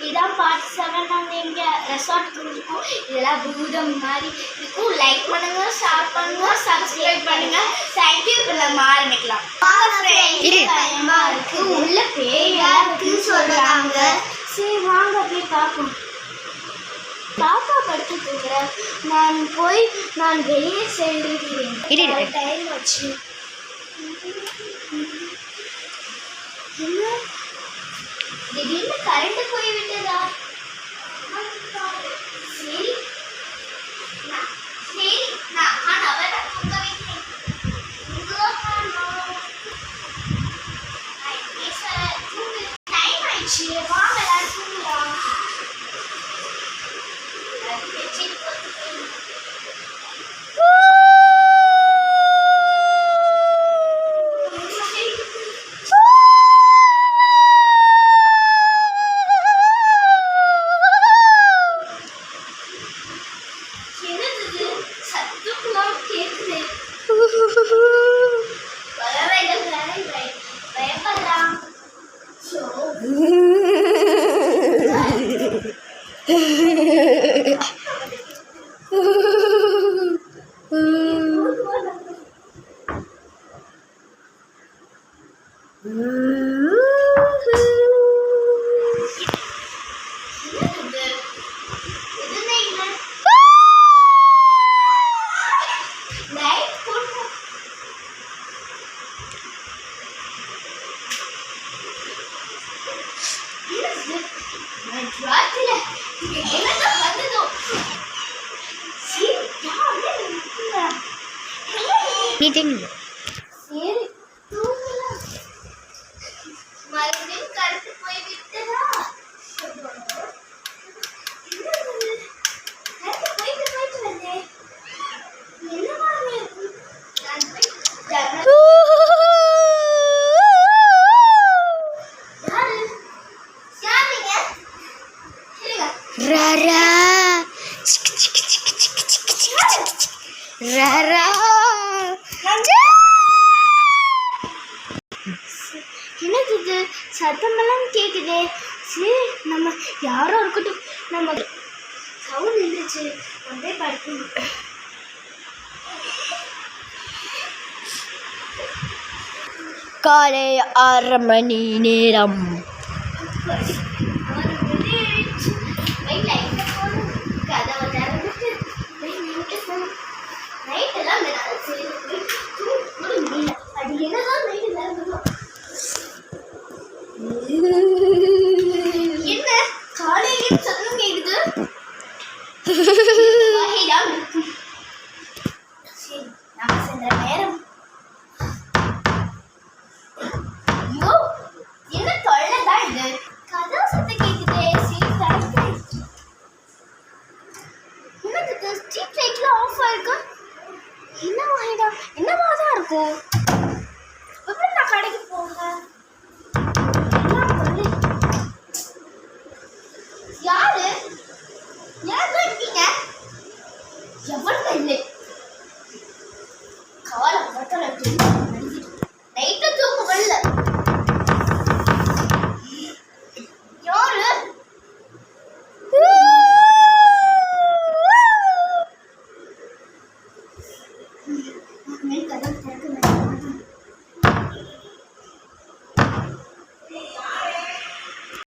இதான் பார்ட் 7. நாங்கள் இங்கே ரெசார்ட்டுக்கு இருக்கோம். இதெல்லாம் பூதம் மாதிரி இருக்கும். லைக் பண்ணுங்க, ஷேர் பண்ணுங்க, சப்ஸ்கிரைப் பண்ணுங்க. தேங்க்யூ. இப்போ நம்ம ஆரம்பிக்கலாம். பயமா இருக்கு, உள்ள பேயா இருக்குன்னு சொல்றாங்க. சரி வாங்க போய் பார்ப்போம். பாப்பா படுத்து தூங்குறேன். நான் வெளியே செல்கிறேன். டைம் வச்சு திடீர்னு கரண்ட் போய்விட்டதா? சரி நான் அவரை தூங்க வைக்கிறேன். டைம் ஆயிடுச்சு, வாங்க எல்லாரும் தூங்கலாம். மறுபடியும் கருத்து போய் விட்டதா? போயிட்டு வந்தேன். என்னவா என்னது இது? சத்தமெல்லாம் கேட்குதே. சரி நம்ம யாரோ இருக்கட்டும். நம்ம சவுண்ட் நின்றுச்சு. அப்படியே படுக்கணும். காலை 6 மணி நேரம்.